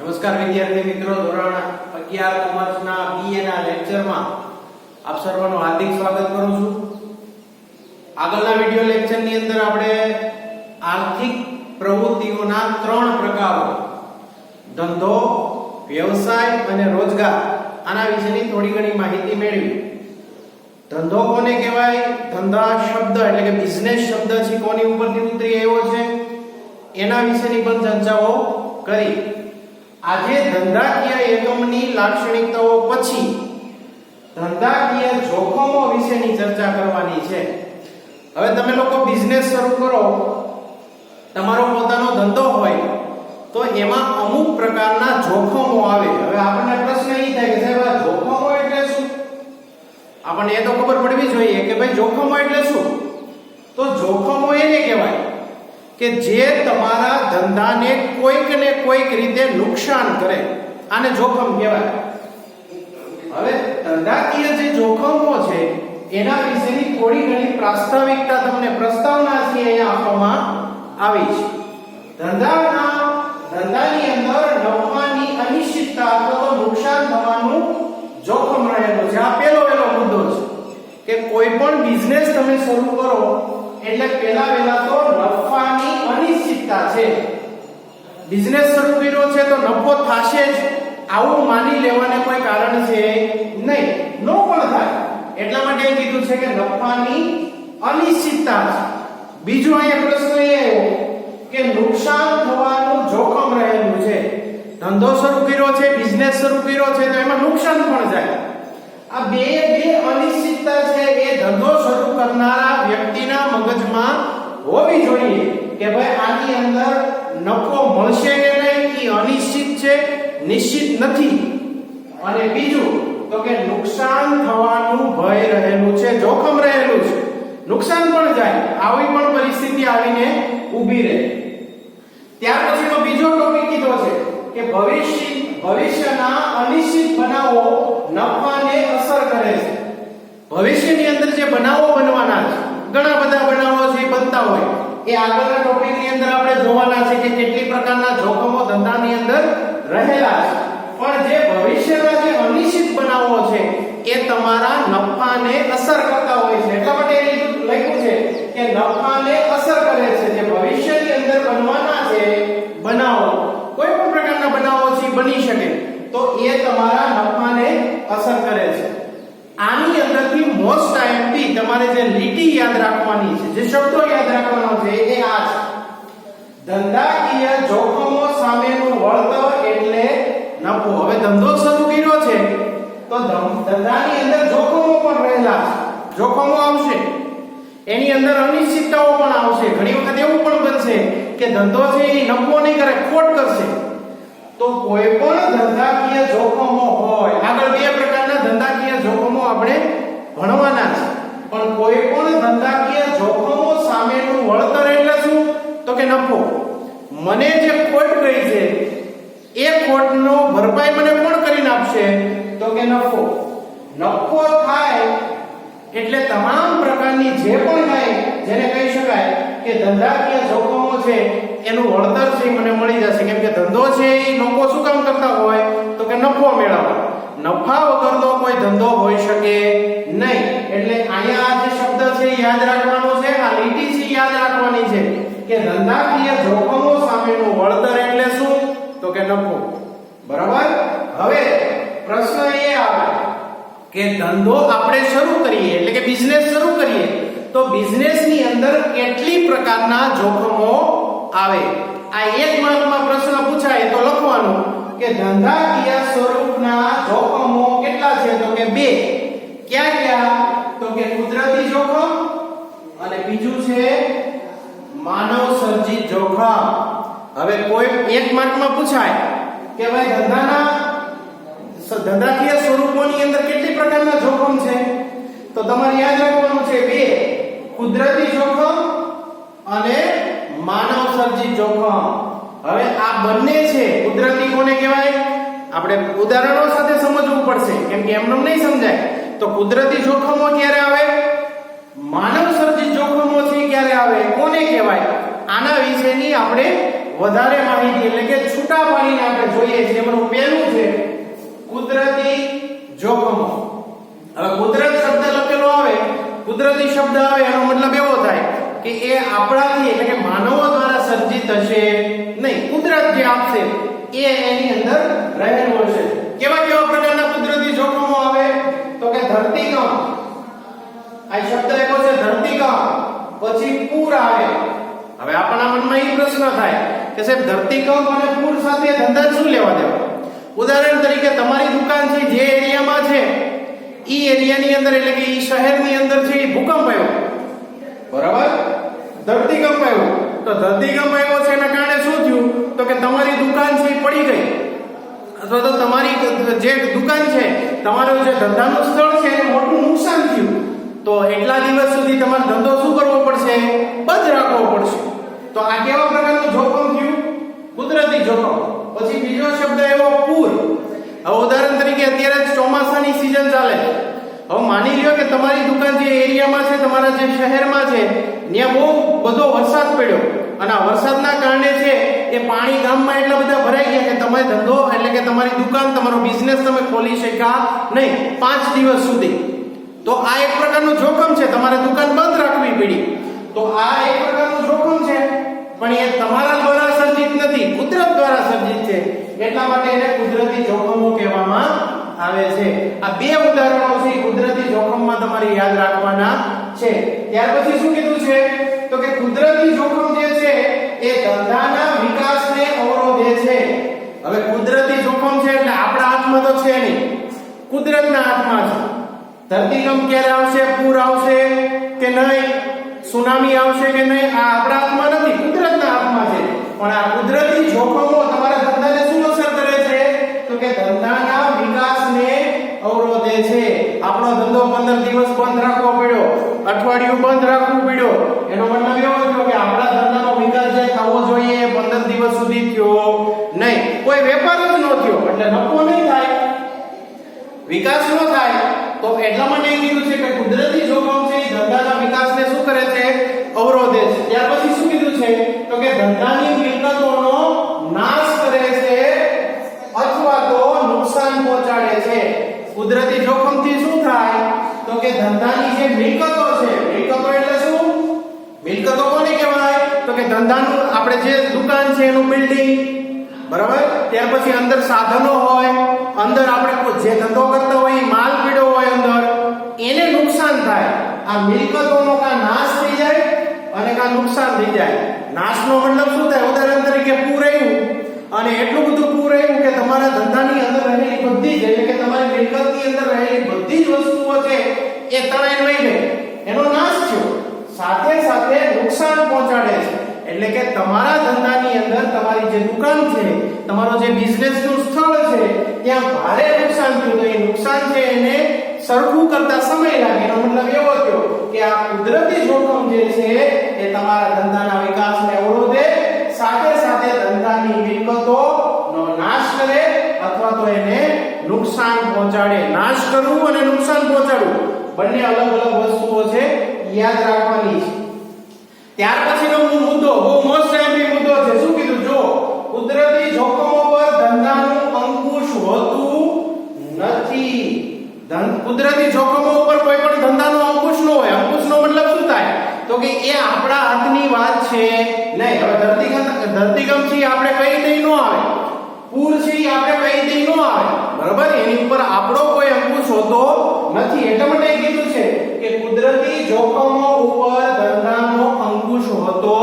નમસ્કાર વિદ્યાર્થી મિત્રો, ધોરણ 11 કોમર્સના બીએ ના લેક્ચરમાં આપ સર્વનું હાર્દિક સ્વાગત કરું છું. આગળના વિડિયો લેક્ચરની અંદર આપણે આર્થિક પ્રવૃત્તિઓના 3 પ્રકારો ધંધો, વ્યવસાય અને રોજગાર આના વિશેની થોડી ઘણી માહિતી મેળવી. ધંધો કોને કહેવાય? ધંધા શબ્દ એટલે કે બિઝનેસ શબ્દ છે કોની ઉપરથી ઉતરી આવ્યો છે એના વિશેની પણ ચર્ચાઓ કરી. આજે ધંધાકીય એકમની લાક્ષણિકતાઓ પછી ધંધાકીય જોખમો વિશેની ચર્ચા કરવાની છે. હવે તમે લોકો બિઝનેસ શરૂ કરો, તમારો પોતાનો ધંધો હોય તો એમાં અમુક પ્રકારના જોખમો આવે. હવે આપણને પ્રશ્ન એ થાય કે સાહેબ આ જોખમો એટલે શું? આપણને એ તો ખબર પડવી જોઈએ કે ભાઈ જોખમો એટલે શું. તો જોખમો એને કહેવાય કે જે તમારા ધંધાને કોઈક ને કોઈક રીતે નુકસાન કરે, આને જોખમ કહેવાય. હવે ધંધાકીય જે જોખમો છે એના વિશેની થોડી ઘણી પ્રાસ્તાવિકતા તમને પ્રસ્તાવના છે અહીંયા આપવામાં આવી છે. ધંધાની અંદર નફાની અનિશ્ચિતતા અથવા તો નુકસાન થવાનું જોખમ રહેલું છે. આ પહેલો મુદ્દો છે કે કોઈ પણ બિઝનેસ તમે શરૂ કરો એટલે પહેલા તો નફાની અનિશ્ચિતતા છે. બિઝનેસ શરૂ કર્યો છે તો નફો થશે જ આવું માની લેવાને કોઈ કારણ છે નહીં, નો પણ થાય. એટલા માટે એ કીધું છે કે નફાની અનિશ્ચિતતા છે. બીજો અહીંયા પ્રશ્ન એ આવ્યો કે નુકસાન થવાનું જોખમ રહેલું છે. ધંધો શરૂ કર્યો છે, બિઝનેસ શરૂ કર્યો છે તો એમાં નુકસાન પણ જાય. આ બે અનિશ્ચિતતા છે એ ધંધો શરૂ કરનારા વ્યક્તિના મગજમાં હોવી જોઈએ કે ભાઈ આની અંદર નફો મળશે કે નહીં, એ અનિશ્ચિત છે, નિશ્ચિત નથી. અને બીજું તો કે નુકસાન થવાનું ભય રહેલું છે, જોખમ રહેલું છે, નુકસાન પણ જાય, આવી પણ પરિસ્થિતિ આવીને ઊભી રહે. ત્યાર પછીનો બીજો ટોપિક કીધો છે કે ભવિષ્યના અનિશ્ચિત બનાવો નફાને અસર કરે છે. ભવિષ્યની અંદર જે બનાવો બનવાના છે, ઘણા બધા બનાવો છે બનતા હોય, એ આગળના ટોપિકની અંદર આપણે જોવાના છે કે કેટલી પ્રકારના જોખમો ધંધાની અંદર રહેલા છે. પણ જે ભવિષ્યના જે અનિશ્ચિત બનાવો છે એ તમારા નફાને અસર કરતા હોય છે. એટલા માટે એ લખ્યું છે કે નફાને અસર કરે છે. જે ભવિષ્યની અંદર બનવાના છે બનાવો, કોઈ પણ પ્રકારના બનાવો છે બની શકે તો એ તમારા નફાને અસર કરે છે. આની અંદરથી મોસ્ટ આઈએમપી તમારે જે લીટી યાદ રાખવાની છે, જે શબ્દો યાદ રાખવાનો છે એ આ છે. ધંધાકીય જોખમો સામેનું વળતર એટલે નફો. હવે ધંધો શરૂ કર્યો છે તો ધંધાની અંદર જોખમો પણ રહેલા છે. જોખમો આવશે, એની અંદર અનિશ્ચિતતાઓ પણ આવશે. ઘણી વખત એવું પણ બનશે કે ધંધો છે એ નફો નહીં કરે, ખોટ કરશે. તો કોઈ પણ ધંધાકીય જોખમો હોય, આગળ બે પ્રકારના ધંધાકીય જોખમો આપણે ભણવાના છે. પણ કોઈ પણ ધંધાકીય જોખમો સામેનું વળતર એટલે શું? તો કે નફો. મને જે ખોટ ગઈ છે એ ખોટનો ભરપાઈ મને કોણ કરીને આપશે? તો કે નફો. નફો થાય એટલે તમામ પ્રકારની જે પણ થાય જેને કહી શકાય કે ધંધાકીય જોખમો છે એનું વળતર છે મને મળી જશે. કેમ કે ધંધો છે એ લોકો શું કામ કરતા હોય? તો કે નફો મેળવવા. નફા વગરનો કોઈ ધંધો હોઈ શકે નહીં. એટલે અહીંયા આ જે શબ્દ છે યાદ રાખવાનો છે, આ લીટી છે યાદ રાખવાની છે કે ધંધાકીય જોખમો સામેનું વળતર એટલે શું? તો કે નફો. બરાબર. હવે પ્રશ્ન એ આવે કે ધંધો આપણે શરૂ કરીએ એટલે કે બિઝનેસ શરૂ કરીએ તો બિઝનેસની અંદર કેટલી પ્રકારના જોખમો આવે? આ એક માર્કમાં પ્રશ્ન પૂછાય તો લખવાનું કે ધંધાકીય સ્વરૂપના જોખમો કેટલા છે? તો કે 2. ક્યાં? તો કે કુદરતી જોખમ અને બીજું છે માનવ સર્જિત જોખમ. હવે કોઈ એક માર્કમાં પૂછાય કે ભાઈ ધંધાકીય સ્વરૂપોની અંદર કેટલી પ્રકારના જોખમ છે? તો તમારે યાદ રાખવાનું છે 2. કુદરતી જોખમ અને માનવ સર્જિત જોખમ. હવે આ બંને છે કુદરતી કોને કહેવાય? આપણે ઉદાહરણો સાથે સમજવું પડશે કેમ કે એમને નહીં સમજાય. તો કુદરતી જોખમો ક્યારે આવે? માનવ સર્જિત જોખમો છે ક્યારે આવે? કોને કહેવાય? આના વિશેની આપણે વધારે માહિતી એટલે કે છૂટા પાડીને આપણે જોઈએ છીએ. એમાંનું પહેલું છે કુદરતી જોખમો. હવે કુદરત શબ્દ લખેલો આવે, કુદરતી શબ્દ આવે એનો મતલબ એવો થાય કે એ આપણાથી એટલે કે માનવો દ્વારા સર્જિત હશે નહીં. કુદરત જે આપશે એ એની અંદર રહેલું હશે. કેવા કેવા પ્રકારના કુદરતી જોખમો આવે તો કે ધરતીકંપ, આ શબ્દ એકો છે ધરતીકંપ, પછી પૂર આવે. હવે આપણા મનમાં એ પ્રશ્ન થાય કે સાહેબ ધરતીકંપ અને પૂર સાથે ધંધા શું લેવા દેવા? ઉદાહરણ તરીકે તમારી દુકાન છે જે એરિયામાં છે ઈ એરિયાની અંદર એટલે કે ઈ શહેરની અંદર છે ઈ ભૂકંપ આવ્યો, બરાબર? ધરતીકંપ આવ્યો. તો ધરતીકંપ આવ્યો છે એના કારણે શું થયું તો કે તમારી દુકાન છે ઈ પડી ગઈ, અથવા તો તમારી જે દુકાન છે, તમારું જે ધંધાનું સ્થળ છે એને મોટું નુકસાન થયું. તો એટલા દિવસ સુધી તમારે ધંધો શું કરવો પડશે? બંધ રાખવો પડશે. તો આ કેવા પ્રકારનું જોખમ થયું? કુદરતી જોખમ. પછી બીજો શબ્દ એવો પૂર. હવે ઉદાહરણ તરીકે અત્યારે જ ચોમાસાની સીઝન ચાલે. હવે માની લ્યો કે તમારી દુકાન જે એરિયામાં છે, તમારા જે શહેરમાં છે, ત્યાં બહુ બધો વરસાદ પડ્યો અને આ વરસાદના કારણે છે એ પાણી ગામમાં એટલા બધા ભરાઈ ગયા કે તમે ધંધો એટલે કે તમારી દુકાન, તમારો બિઝનેસ તમે ખોલી શક્યા નહીં 5 દિવસ સુધી. તો આ એક પ્રકારનું જોખમ છે, તમારે દુકાન બંધ રાખવી પડી. તો આ એક પ્રકારનું જોખમ છે, પણ એ તમારા દ્વારા સર્જિત નથી, કુદરત દ્વારા સર્જિત છે. એટલા માટે એને કુદરતી જોખમો કહેવામાં આવે છે. આ બે ઉદાહરણો છે કુદરતી જોખમમાં તમારે યાદ રાખવાના છે. ત્યાર પછી શું કીધું છે તો કે કુદરતી જોખમ જે છે એ ધંધાના વિકાસને અવરોધે છે. હવે કુદરતી જોખમ છે એટલે આપણા હાથમાં તો છે નહીં, કુદરતના હાથમાં છે. ધરતીકંપ ક્યારે આવશે, પૂર આવશે કે નહીં, સુનામી આવશે કે નહીં, આ આપણા હાથમાં નથી, કુદરતના હાથમાં છે. પણ આ કુદરતી જોખમો તમારા ધંધાને શું અસર કરે છે તો કે ધંધાના વિકાસને અવરોધે છે. આપણો ધંધો 15 દિવસ બંધ રાખવો પડ્યો, અઠવાડિયું બંધ રાખવું પડ્યો, એનો મતલબ એવો થયો કે આપણા ધંધાનો વિકાસ જે થવો જોઈએ 15 દિવસ સુધી થયો નહીં, કોઈ વેપાર જ ન થયો, એટલે નફો નહીં થાય, વિકાસ ન થાય. તો એટલા માટે કીધું છે કે કુદરતી જોખમ છે એ ધંધાના વિકાસને શું કરે છે? અવરોધે છે. ત્યાર પછી શું કીધું છે તો કે ધંધાની મિલકતોનો નાશ કરે છે અથવા તો નુકસાન પહોંચાડે છે. કુદરતી જોખમથી શું થાય તો કે ધંધાની જે મિલકતો છે, મિલકતો એટલે શું? મિલકતો કોને કહેવાય તો કે ધંધાનું આપણે જે દુકાન છે એનું બિલ્ડિંગ, બરાબર? ત્યાર પછી અંદર સાધનો હોય, અંદર આપણે જે ધંધો કરતા હોય માલ પીડ્યો હોય અંદર, એને નુકસાન થાય. આ મિલકતોનો કા નાશ થઈ જાય અને કા નુકસાન થઈ જાય. નાશનો મતલબ શું થાય? ઉદાહરણ તરીકે પૂર આવ્યું અને એટલું બધું પૂર આવ્યું કે તમારા ધંધાની અંદર રહેલી બધી જ એટલે કે તમારી મિલકતની અંદર રહેલી બધી જ વસ્તુઓ છે એ તણાઈને વહી ગઈ, એનો નાશ થયો. સાથે સાથે નુકસાન પહોંચાડે છે. એટલે કે તમારા ધંધાની અંદર તમારી જે દુકાન છે, તમારો જે બિઝનેસનું સ્થળ છે, ત્યાં ભારે નુકસાન થયું. તો એ નુકસાન છે એને સરખું કરતા સમય લાગે. એનો મતલબ એવો થયો કે આ કુદરતી જોખમ જે છે એ તમારા ધંધાના વિકાસને અવરોધે, સાથે સાથે ધંધાની મિલકતોનો નાશ કરે અથવા તો એને નુકસાન પહોંચાડે. નાશ કરવું અને નુકસાન પહોંચાડવું બંને અલગ અલગ વસ્તુઓ છે, યાદ રાખવાની છે. ત્યાર પછીનો મુદ્દો બહુ મોસ્ટ એમ્પી મુદ્દો છે. શું કીધું? જો કુદરતી જોખમો પર ધંધાનું અંકુશ હોતું નથી. કુદરતી જોખમો ઉપર કોઈ પણ ધંધાનો અંકુશ ન હોય. અંકુશનો મતલબ શું થાય તો કે એ આપણા હાથની વાત છે નહીં. હવે ધરતીકંપ છે આપણે કઈ દઈ ન આવે, પૂર છે આપણે કઈ દઈ ન આવે, બરાબર? એની ઉપર આપણો કોઈ અંકુશ હોતો નથી. એટલા માટે કીધું છે કે કુદરતી જોખમો ઉપર ધંધાનો અંકુશ હોતો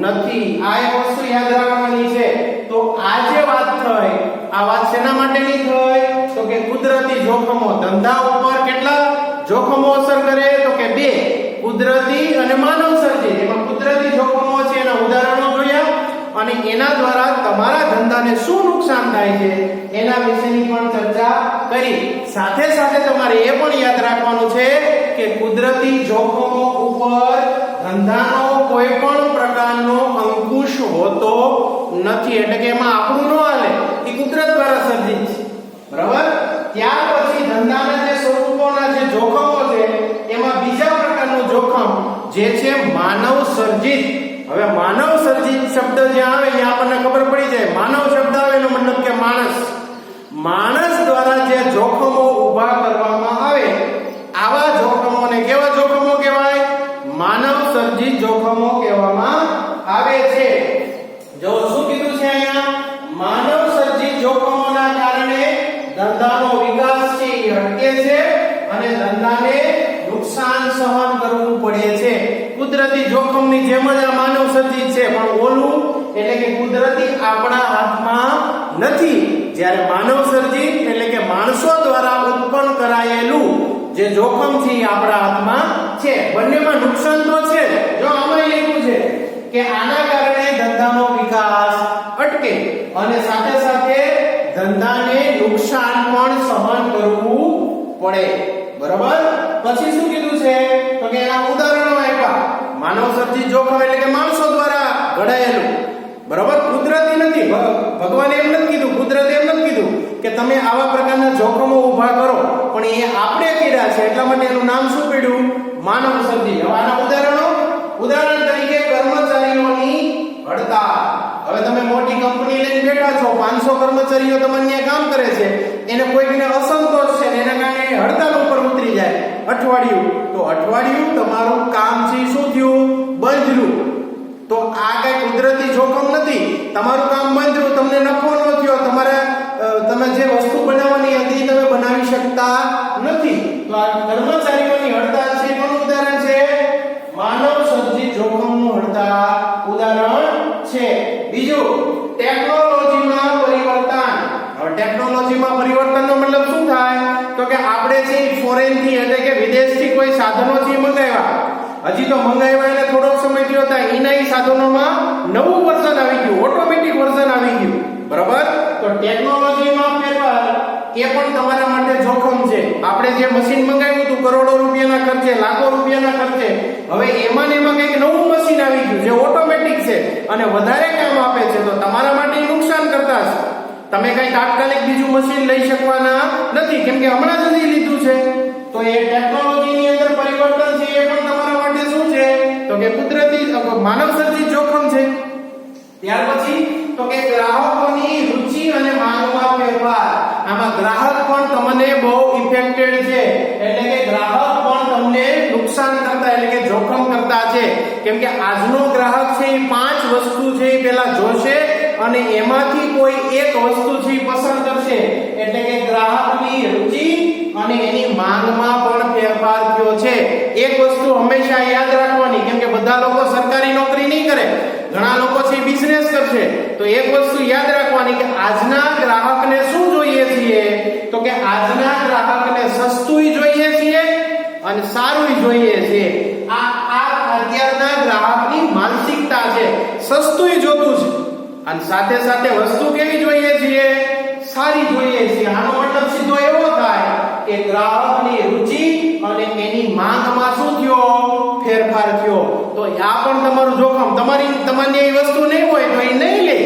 નથી. આ એક વસ્તુ યાદ રાખવાની છે. તો આ જે વાત થઈ, આ વાત શેના માટેની થઈ તો કે કુદરતી જોખમો. ધંધા ઉપર કેટલા જોખમો અસર કરે તો કે 2, કુદરતી અને માનવ સર્જિત. એમાં કુદરતી જોખમો છે એના ઉદાહરણો જોયા અને એના દ્વારા તમારા ધંધાને શું નુકસાન થાય છે એના વિશેની પણ ચર્ચા કરી. સાથે સાથે તમારે એ પણ યાદ રાખવાનું છે કે કુદરતી જોખમો ઉપર ધંધાનો કોઈ પણ પ્રકારનો અંકુશ હોતો નથી. એટલે કે એમાં આપણું ન હાલે, એ કુદરત દ્વારા સર્જિત છે, બરાબર? ત્યાર પછી ધંધાના જે સ્વરૂપોના જે જોખમો છે એમાં બીજા પ્રકારનું જોખમ જે છે માનવ સર્જિત. હવે માનવ સર્જિત શબ્દ જ્યાં આવે ત્યાં આપણને ખબર પડી જાય. માનવ શબ્દ આવે એનો મતલબ કે માણસ દ્વારા જે જોખમો ઊભા કરવામાં આવે આવા જોખમોને કેવા જોખમો કહેવાય? માનવ સર્જિત જોખમો કહેવામાં આવે છે. જો શું કીધું છે અહીંયા? માનવ સર્જિત જોખમોના કારણે ધંધાનો વિકાસ છે એ અટકે છે અને ધંધાને નુકસાન સહન કરવું પડે છે. કુદરતી જોખમની જેમ જ આ માનવ સર્જિત છે, પણ ઓલું એટલે કે કુદરતી આપણા હાથમાં નથી. જ્યારે માનવ સર્જિત એટલે કે માણસો દ્વારા ઉત્પન્ન કરાયેલું જે જોખમ છે એ આપણા હાથમાં છે. બંનેમાં નુકસાન તો છે. જો આમાં લખ્યું છે કે આના કારણે ધંધાનો વિકાસ અટકે અને સાથે સાથે ધંધાને નુકસાન પણ સહન કરવું પડે. બરાબર? પછી શું કીધું છે? તો કે એના ઉદાહરણો આપ્યા. માનવ સર્જિત જોખમ એટલે કે માણસો દ્વારા ઘડાયેલું. બરાબર? કુદરતી નથી. ભગવાને એમ નથી કીધું, કુદરતે એમ નથી કીધું કે તમે આવા પ્રકારના જોખમો ઊભા કરો, પણ એ આપણે કર્યા છે એટલા માટે એનું નામ શું પડ્યું? માનવ સર્જિત. હવે આના ઉદાહરણો, ઉદાહરણ તરીકે કર્મચારીઓની હડતાલ. હવે તમે મોટી કંપની લઈને બેઠા છો, 500 કર્મચારીઓ તમારે ત્યાં કામ કરે છે, એને કોઈને અસંતોષ છે એના કારણે હડતાલ ઉપર ઉતરી જાય અઠવાડિયું, તો અઠવાડિયું તમારું કામ છે શું થયું? બંધ રહ્યું. તો આ કઈ કુદરતી જોખમ નથી. તમારું કામ બંધ રહ્યું, તમને નફો ન થયો, તમે જે વસ્તુ બનાવવાની હતી તમે બનાવી શકતા નથી. તો આ કર્મચારીઓની હડતાલ છે કોનું ઉદાહરણ છે? માનવ સર્જિત જોખમનું હડતાલ ઉદાહરણ છે. બીજું, ટેકનોલોજીમાં પરિવર્તન. હવે ટેકનોલોજીમાં પરિવર્તનનો મતલબ શું થાય? તો કે આપણે છે ફોરેન થી એટલે કે વિદેશથી કોઈ સાધનો છે મંગાવ્યા, હજી તો મંગાવ્યા એટલે થોડોક સમય થયો હતા, એના સાધનોમાં નવું વર્ઝન આવી ગયું, ઓટોમેટિક વર્ઝન આવી ગયું. બરાબર? તો ટેકનોલોજીમાં ફેરફાર એ પણ તમારા માટે જોખમ છે. આપણે જે મશીન મંગાવ્યું હતું કરોડો રૂપિયાના ખર્ચે, લાખો રૂપિયાના ખર્ચે, હવે એમાં ને એમાં કંઈક નવું મશીન આવી ગયું જે ઓટોમેટિક છે અને વધારે કામ આપે છે, તો તમારા માટે નુકસાન કરતા છે. તમે કઈ તાત્કાલિક બીજું મશીન લઈ શકવાના નથી, કેમ કે હમણાં જ લીધું છે. તો એ ટેકનોલોજીની અંદર પરિવર્તન છે એ પણ તમારા માટે શું છે? તો કે કુદરતી માનવ સર્જિત જોખમ છે. ત્યાર પછી તો કે ગ્રાહકોની રુચિ અને માંગમાં ફેરફાર. આમાં ગ્રાહક પણ તમને બહુ ઇફેક્ટેડ છે, એટલે કે ગ્રાહક પણ તમને નુકસાન કરતા એટલે કે જોખમ કરતા છે. કેમ કે આજનો ગ્રાહક છે એ 5 વસ્તુ છે એ પેલા જોશે અને એમાંથી કોઈ એક વસ્તુ છે પસંદ કરશે, એટલે કે ગ્રાહકની રુચિ અને એની માંગમાં પણ ફેરફાર થયો છે. એક વસ્તુ હંમેશા યાદ રાખવાની, કેમ કે બધા લોકો સરકારી નોકરી નહીં કરે, ઘણા લોકો છે બિઝનેસ કરશે. તો એક વસ્તુ યાદ રાખવાની કે આજના ગ્રાહકને શું જોઈએ છીએ? તો કે આજના ગ્રાહકને સસ્તું જોઈએ છીએ અને સારું જોઈએ છે. આ અત્યારના ગ્રાહકની માનસિકતા છે. સસ્તું જોતું છે અને સાથે સાથે વસ્તુ કેવી જોઈએ છીએ? સારી જોઈએ છે. આનો મતલબ સીધો એવો થાય કે ગ્રાહકની રુચિ અને એની માંગમાં શું થયો? ફેરફાર થયો. તો આ પણ તમારું જોખમ. તમારી એ વસ્તુ નહીં હોય તો એ નહીં લે,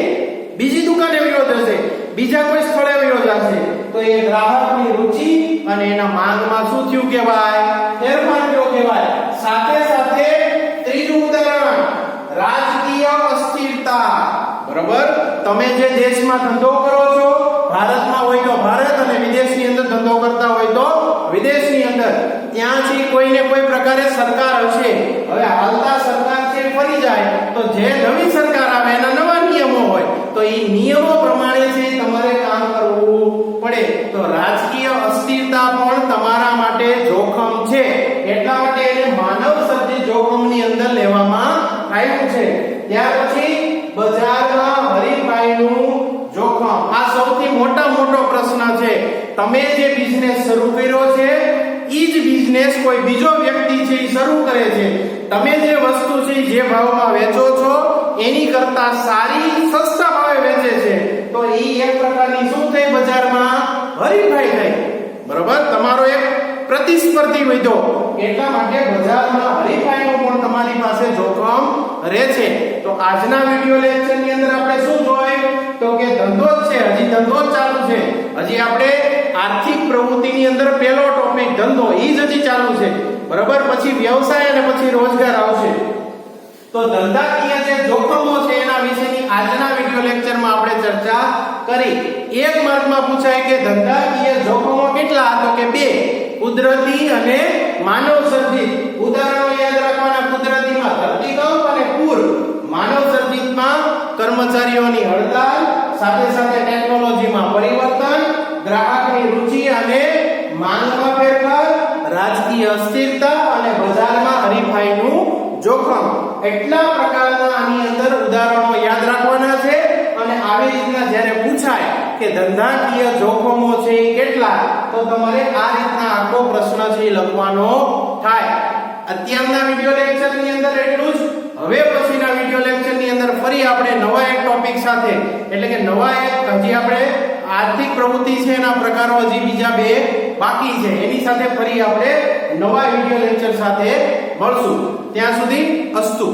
બીજી દુકાને વયો જશે, બીજા કોઈ સ્થળે વયો જશે. તો એ ગ્રાહકની રુચિ અને એના માંગમાં શું થયું કહેવાય? ફેરફાર થયો કહેવાય. સાથે સાથે ત્રીજું ઉદાહરણ, રાજકીય અસ્થિરતા. બરાબર? તમે જે દેશમાં ધંધો કરો છો, ભારતમાં હોય તો ભારત અને વિદેશની અંદર ધંધો કરતા હોય તો વિદેશની અંદર, ત્યાંથી કોઈને કોઈ પ્રકારે સરકાર હશે. હવે હાલતા સરકાર છે ફરી જાય તો જે નવી સરકાર આવે એના નવા નિયમો હોય, તો એ નિયમો પ્રમાણે છે તમારે કામ કરવું પડે. તો રાજકીય અસ્થિરતા પણ તમારા માટે જોખમ છે, એટલા માટે એને માનવ સર્જિત જોખમની અંદર લેવામાં આવ્યું છે. ત્યાર પછી બજારમાં હરીફાઈનું જોખમ. આ સૌથી મોટો પ્રશ્ન છે. તમે જે બિઝનેસ શરૂ કર્યો છે ઈ જ બિઝનેસ કોઈ બીજો વ્યક્તિ છે એ શરૂ કરે છે. તમે જે વસ્તુ છે જે ભાવમાં વેચો છો એની કરતા સારી સસ્તા ભાવે વેચે છે, તો ઈ એક પ્રકારની શું થઈ? બજારમાં હરીફાઈ થઈ. બરોબર? તમારો એક પ્રતિસ્પર્ધી વધ્યો, એટલા માટે બજારમાં હરીફાઈનું પણ તમારી પાસે જોખમ રહે છે. તો આજના વિડિયો લેક્ચરની અંદર આપણે શું જોયું? તો કે ધંધો જ છે, હજી ધંધો જ ચાલુ છે. હજી આપણે આર્થિક પ્રવૃત્તિની અંદર પહેલો ટોપિક ધંધો ઈ જ હજી ચાલુ છે. બરાબર? પછી વ્યવસાય અને પછી રોજગાર આવશે. તો ધંધાકીય જે જોખમો છે એના વિશેની આજના વિડિયો લેક્ચરમાં આપણે ચર્ચા કરી. એક માર્કમાં પૂછાય કે ધંધાકીય જોખમો કેટલા? તો કે 2, કુદરતી અને માનવ સર્જિત. ઉદાહરણો યાદ રાખવાના. કુદરતીમાં ધરતીકંપ અને પૂર, માનવ સર્જિતમાં કર્મચારીઓની હડતાલ, સાથે સાથે ટેકનોલોજીમાં પરિવર્તન, ગ્રાહકની રુચિ અને માંગમાં ફેરફાર, રાજકીય અસ્થિરતા અને બજારમાં હરીફાઈનું જોખમ. એટલા પ્રકારના આની અંદર ઉદાહરણો યાદ રાખવાના છે અને આવી રીતના જ્યારે પૂછાય કે ધંધાકીય જોખમો છે એ કેટલા, તો તમારે આ રીતના આખો પ્રશ્ન છે એ લખવાનો થાય. અત્યારના વિડિયો લેક્ચરની અંદર એટલું જ. હવે પછીના વિડિયો લેક્ચરની અંદર ફરી આપણે નવા એક ટોપિક સાથે, એટલે કે નવા એક હજી આપણે આર્થિક પ્રવૃત્તિ છે એના પ્રકારો હજી બીજા 2 બાકી છે, એની સાથે ફરી આપણે નવા વિડિયો લેક્ચર સાથે મળશું. ત્યાં સુધી અસ્તુ.